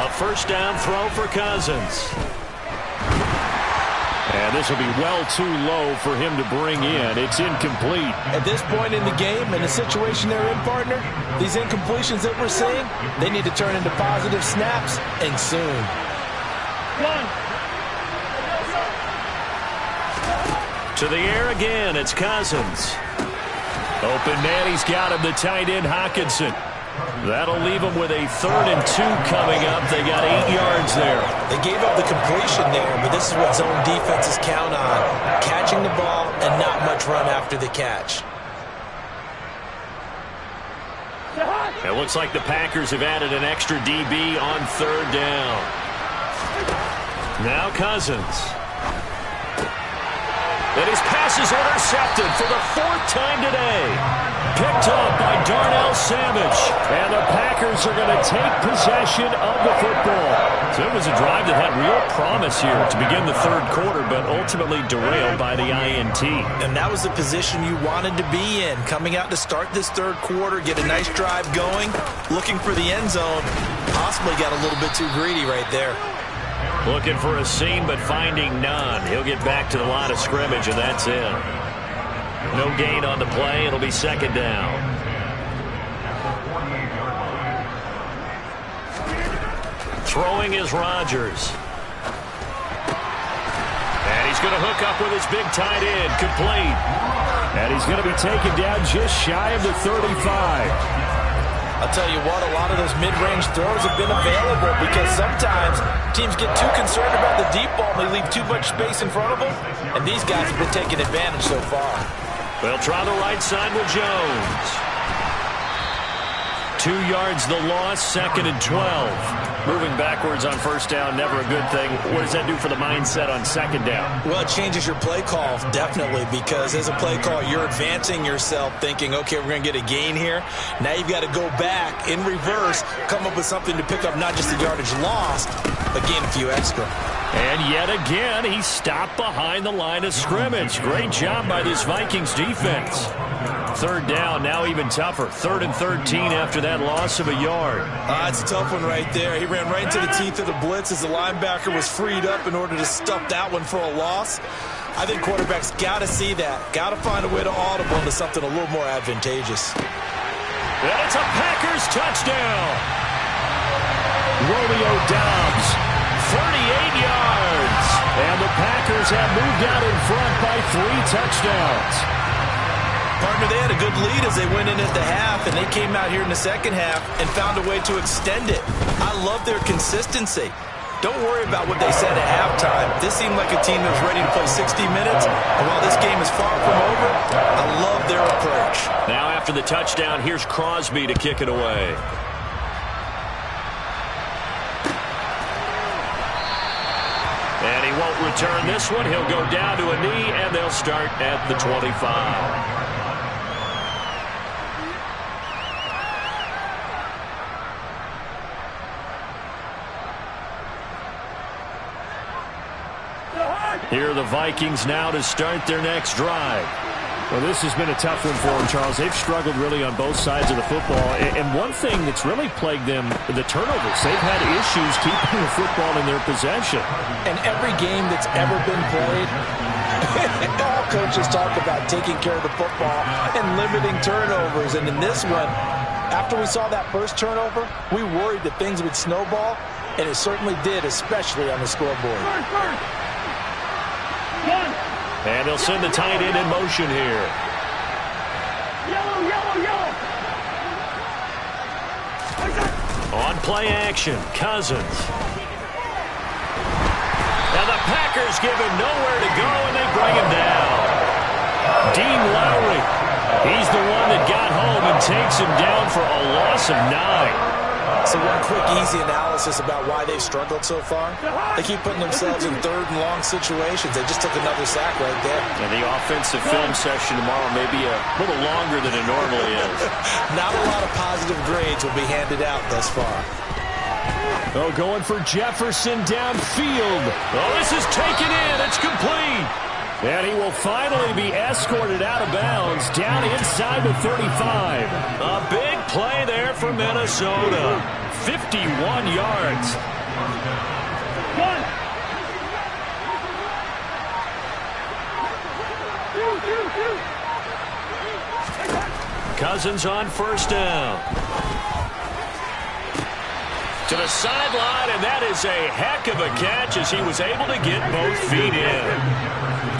A first down throw for Cousins. And this will be well too low for him to bring in. It's incomplete. At this point in the game, in the situation they're in, partner, these incompletions that we're seeing, they need to turn into positive snaps, and soon. To the air again, it's Cousins. Open man, he's got him, the tight end Hockenson. That'll leave them with a 3rd and 2 coming up. They got 8 yards there. They gave up the completion there, but this is what zone defenses count on. Catching the ball and not much run after the catch. It looks like the Packers have added an extra DB on 3rd down. Now Cousins. And his pass is intercepted for the 4th time today. Picked up by Darnell Savage. And the Packers are going to take possession of the football. So it was a drive that had real promise here to begin the 3rd quarter, but ultimately derailed by the INT. And that was the position you wanted to be in. Coming out to start this 3rd quarter, get a nice drive going, looking for the end zone. Possibly got a little bit too greedy right there. Looking for a seam, but finding none. He'll get back to the line of scrimmage, and that's it. No gain on the play. It'll be 2nd down. Throwing is Rodgers. And he's going to hook up with his big tight end. Complete. And he's going to be taken down just shy of the 35. I'll tell you what, a lot of those mid-range throws have been available because sometimes teams get too concerned about the deep ball and they leave too much space in front of them, and these guys have been taking advantage so far. They'll try the right side with Jones. 2 yards the loss, 2nd and 12. Moving backwards on 1st down, never a good thing. What does that do for the mindset on 2nd down? Well, it changes your play call, definitely, because as a play call, you're advancing yourself thinking, okay, we're going to get a gain here. Now you've got to go back in reverse, come up with something to pick up not just the yardage lost, but gain a few extra. And yet again, he stopped behind the line of scrimmage. Great job by this Vikings defense. 3rd down, now even tougher. 3rd and 13 after that loss of a yard. It's a tough one right there. He ran right into the teeth of the blitz as the linebacker was freed up in order to stuff that one for a loss. I think quarterbacks got to see that. Got to find a way to audible into something a little more advantageous. And it's a Packers touchdown. Romeo Doubs, 38 yards. And the Packers have moved out in front by 3 touchdowns. Partner, they had a good lead as they went in at the half, and they came out here in the 2nd half and found a way to extend it. I love their consistency. Don't worry about what they said at halftime. This seemed like a team that was ready to play 60 minutes, and while this game is far from over, I love their approach. Now after the touchdown, here's Crosby to kick it away. And he won't return this one. He'll go down to a knee, and they'll start at the 25. Here are the Vikings now to start their next drive. Well, this has been a tough one for them, Charles. They've struggled really on both sides of the football. And one thing that's really plagued them, the turnovers. They've had issues keeping the football in their possession. And every game that's ever been played, all coaches talk about taking care of the football and limiting turnovers. And in this one, after we saw that first turnover, we worried that things would snowball, and it certainly did, especially on the scoreboard. And they'll send the tight end in motion here. On play action, Cousins. And the Packers give him nowhere to go, and they bring him down. Dean Lowry, he's the one that got home and takes him down for a loss of 9. So one quick, easy analysis about why they've struggled so far. They keep putting themselves in 3rd and long situations. They just took another sack right there. And the offensive film session tomorrow may be a little longer than it normally is. Not a lot of positive grades will be handed out thus far. Oh, going for Jefferson downfield. Oh, this is taken in. It's complete. And he will finally be escorted out of bounds down inside the 35. A big play there for Minnesota. 51 yards. Cousins on first down. To the sideline, and that is a heck of a catch as he was able to get both feet in.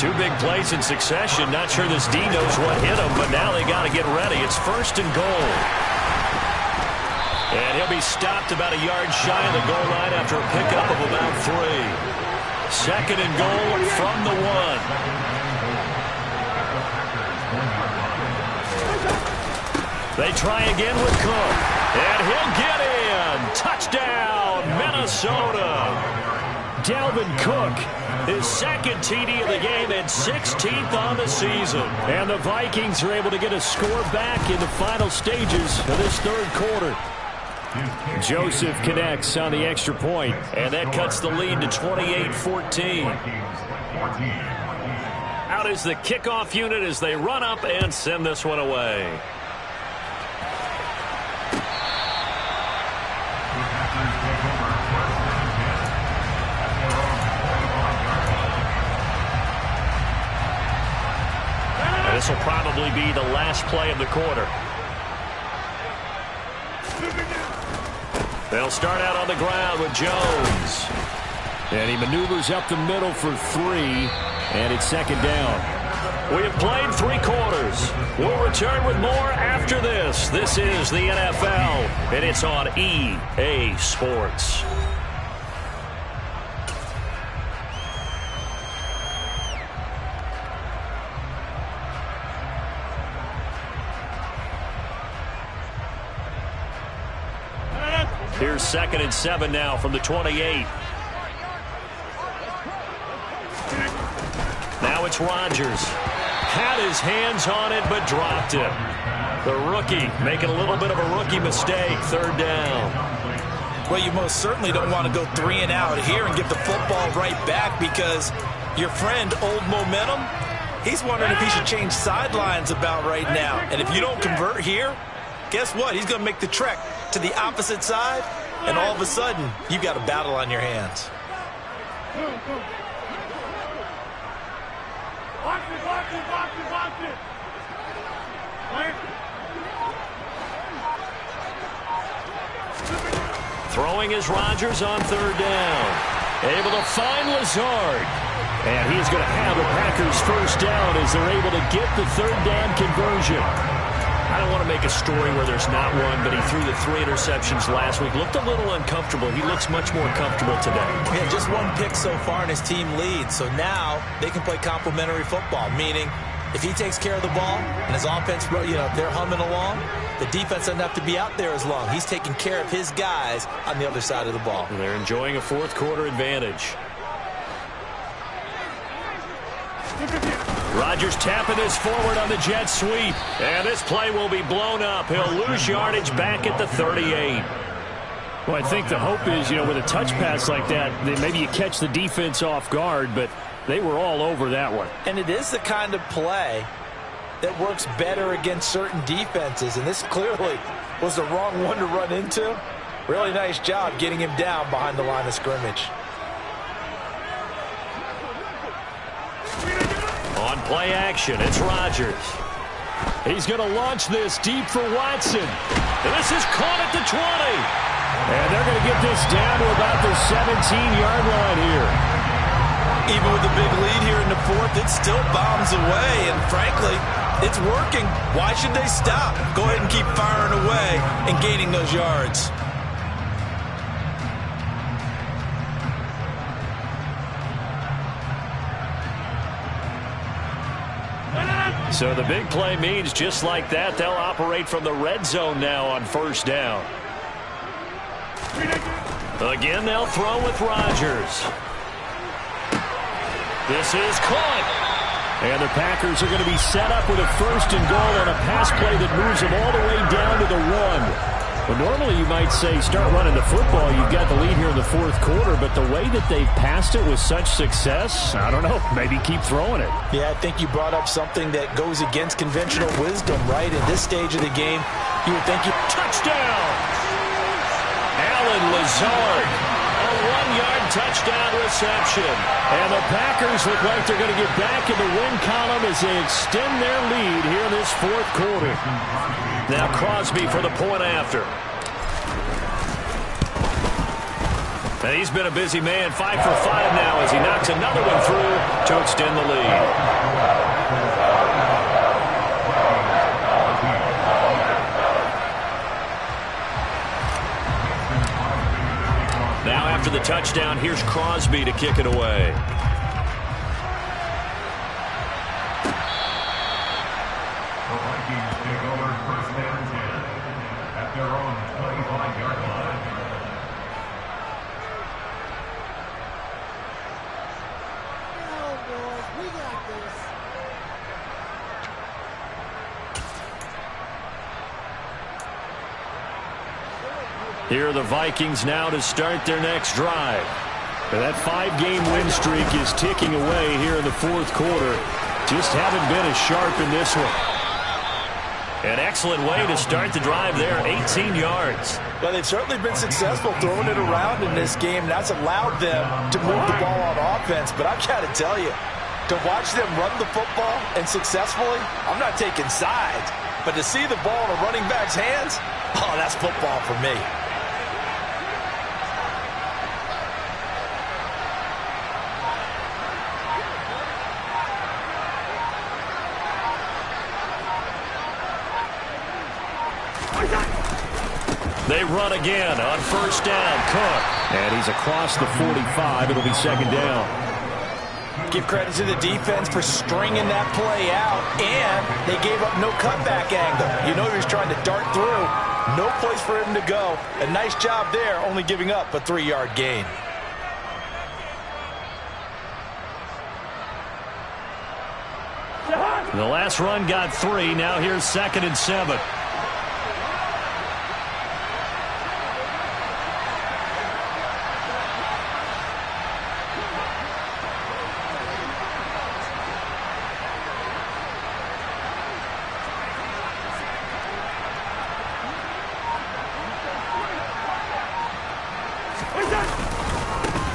Two big plays in succession. Not sure this D knows what hit him, but now they got to get ready. It's first and goal. And he'll be stopped about a yard shy of the goal line after a pickup of about 3. Second and goal from the 1. They try again with Cook. And he'll get in. Touchdown, Minnesota. Dalvin Cook, his second TD of the game and 16th on the season. And the Vikings are able to get a score back in the final stages of this third quarter. Joseph connects on the extra point, and that cuts the lead to 28-14. Out is the kickoff unit as they run up and send this one away. This will probably be the last play of the quarter. They'll start out on the ground with Jones. And he maneuvers up the middle for 3, and it's second down. We have played 3 quarters. We'll return with more after this. This is the NFL, and it's on EA Sports. Here's second and 7 now from the 28. Now it's Rodgers. Had his hands on it, but dropped it. The rookie making a little bit of a rookie mistake. Third down. Well, you most certainly don't want to go 3 and out here and get the football right back because your friend, Old Momentum, he's wondering if he should change sidelines about right now. And if you don't convert here, guess what? He's going to make the trek to the opposite side, and all of a sudden, you've got a battle on your hands. Throwing is Rodgers on third down. Able to find Lazard. And he's going to have the Packers first down as they're able to get the third down conversion. I don't want to make a story where there's not one, but he threw the 3 interceptions last week. Looked a little uncomfortable. He looks much more comfortable today. Yeah, just 1 pick so far and his team leads. So now they can play complementary football, meaning if he takes care of the ball and his offense, they're humming along, the defense doesn't have to be out there as long. He's taking care of his guys on the other side of the ball. And they're enjoying a fourth quarter advantage. Rodgers tapping this forward on the jet sweep. And this play will be blown up. He'll lose yardage back at the 38. Well, I think the hope is, with a touch pass like that maybe you catch the defense off guard, but they were all over that one. And it is the kind of play that works better against certain defenses. And this clearly was the wrong one to run into. Really nice job getting him down behind the line of scrimmage. On play action, it's Rodgers. He's going to launch this deep for Watson. And this is caught at the 20. And they're going to get this down to about the 17-yard line here. Even with the big lead here in the fourth, it still bombs away. And frankly, it's working. Why should they stop? Go ahead and keep firing away and gaining those yards. So the big play means just like that, they'll operate from the red zone now on first down. Again, they'll throw with Rodgers. This is caught. And the Packers are going to be set up with a first and goal on a pass play that moves them all the way down to the 1. Well, normally you might say start running the football. You've got the lead here in the fourth quarter, but the way that they've passed it with such success, I don't know, maybe keep throwing it. Yeah, I think you brought up something that goes against conventional wisdom, right? In this stage of the game, you would think you... Touchdown! Alan Lazard, a 1-yard touchdown reception. And the Packers look like they're going to get back in the win column as they extend their lead here in this fourth quarter. Now Crosby for the point after. And he's been a busy man, 5 for 5 now as he knocks another one through to extend the lead. Now after the touchdown, here's Crosby to kick it away. Here are the Vikings now to start their next drive. And that 5-game win streak is ticking away here in the fourth quarter. Just haven't been as sharp in this one. An excellent way to start the drive there, 18 yards. Well, they've certainly been successful throwing it around in this game. That's allowed them to move the ball on offense. But I've got to tell you, to watch them run the football and successfully, I'm not taking sides. But to see the ball in a running back's hands, oh, that's football for me. They run again on first down. Cook. And he's across the 45. It'll be second down. Give credit to the defense for stringing that play out. And they gave up no cutback angle. You know he was trying to dart through. No place for him to go. A nice job there, only giving up a 3-yard gain. The last run got 3. Now here's 2nd and 7.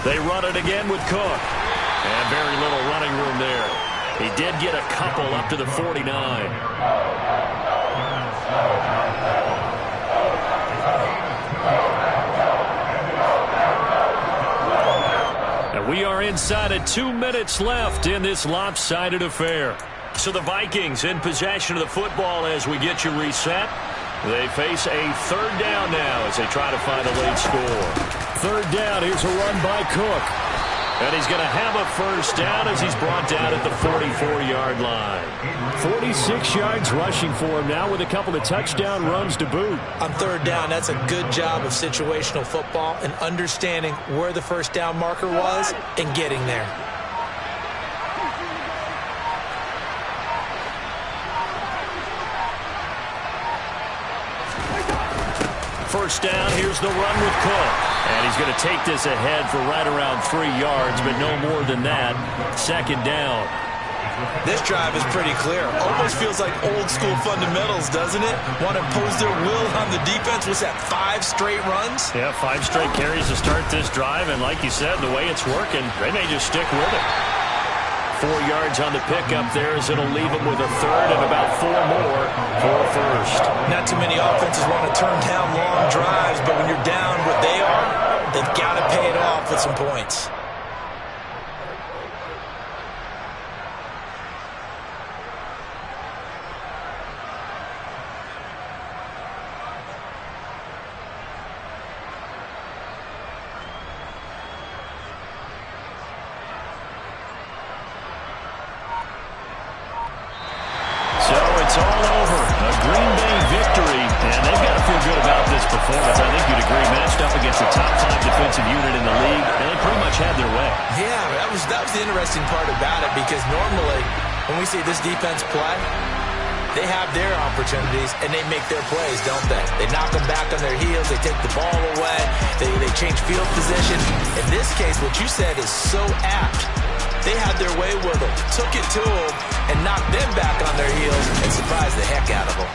They run it again with Cook. And very little running room there. He did get a couple up to the 49. And we are inside of 2 minutes left in this lopsided affair. So the Vikings in possession of the football as we get you reset. They face a 3rd down now as they try to find a late score. 3rd down, here's a run by Cook. And he's going to have a first down as he's brought down at the 44-yard line. 46 yards rushing for him now with a couple of touchdown runs to boot. On 3rd down, that's a good job of situational football and understanding where the first down marker was and getting there. First down, here's the run with Cook. And he's going to take this ahead for right around 3 yards, but no more than that. 2nd down. This drive is pretty clear. Almost feels like old school fundamentals, doesn't it? Want to impose their will on the defense. What's that, 5 straight runs? Yeah, 5 straight carries to start this drive. And like you said, the way it's working, they may just stick with it. 4 yards on the pickup there as it'll leave them with a 3rd and about 4 more for a first. Not too many offenses want to turn down long drives, but when you're down what they are, they've got to pay it off with some points. It's all over. A Green Bay victory, and they've got to feel good about this performance. I think you'd agree, matched up against the top 5 defensive unit in the league, and they pretty much had their way. Yeah, that was the interesting part about it, because normally when we see this defense play, They have their opportunities, and they make their plays, don't they? They knock them back on their heels. They take the ball away. They change field position. In this case, what you said is so apt. They had their way with them, took it to them, and knocked them back on their heels and surprised the heck out of them.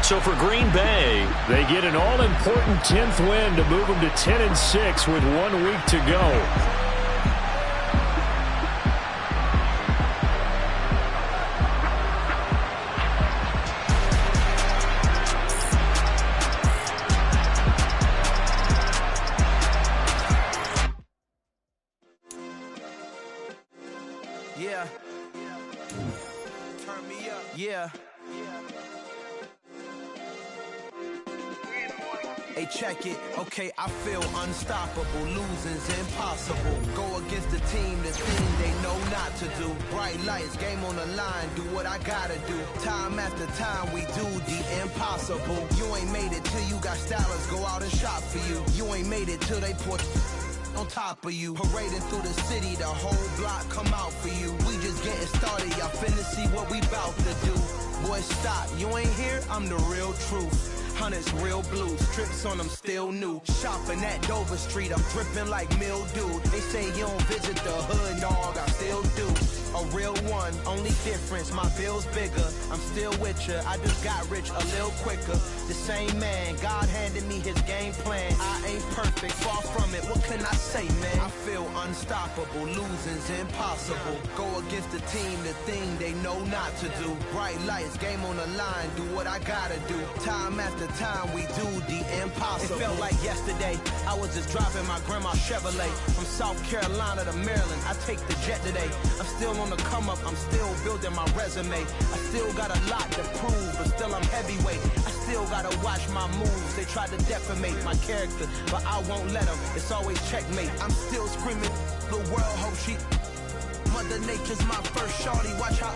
So for Green Bay, they get an all-important 10th win to move them to 10-6 with 1 week to go. Yeah. Turn me up. Yeah. Hey, check it. Okay, I feel unstoppable. Losing's impossible. Go against the team, the thing they know not to do. Bright lights, game on the line. Do what I gotta do. Time after time, we do the impossible. You ain't made it till you got stylers go out and shop for you. You ain't made it till they put on top of you. Parading through the city, the whole block come out for you. We just getting started, y'all finna see what we bout to do. Boy, stop, you ain't here, I'm the real truth. Hunters, real blues, trips on them still new. Shopping at Dover Street, I'm dripping like mildew. They say you don't visit the hood, dog, I still do. A real one, only difference, my bill's bigger. I'm still with ya, I just got rich a little quicker. The same man, God handed me his game plan. I ain't perfect, far from it, what can I say, man? I feel unstoppable, losing's impossible. Go against the team, the thing they know not to do. Bright lights, game on the line, do what I gotta do. Time after time, we do the impossible. It felt like yesterday, I was just driving my grandma's Chevrolet. From South Carolina to Maryland, I take the jet today. I'm still on the come up, I'm still building my resume. I still got a lot to prove, but still I'm heavyweight. I still gotta watch my moves. They tried to defamate my character, but I won't let them. It's always checkmate. I'm still screaming, the world hope she. Mother Nature's my first shorty, watch how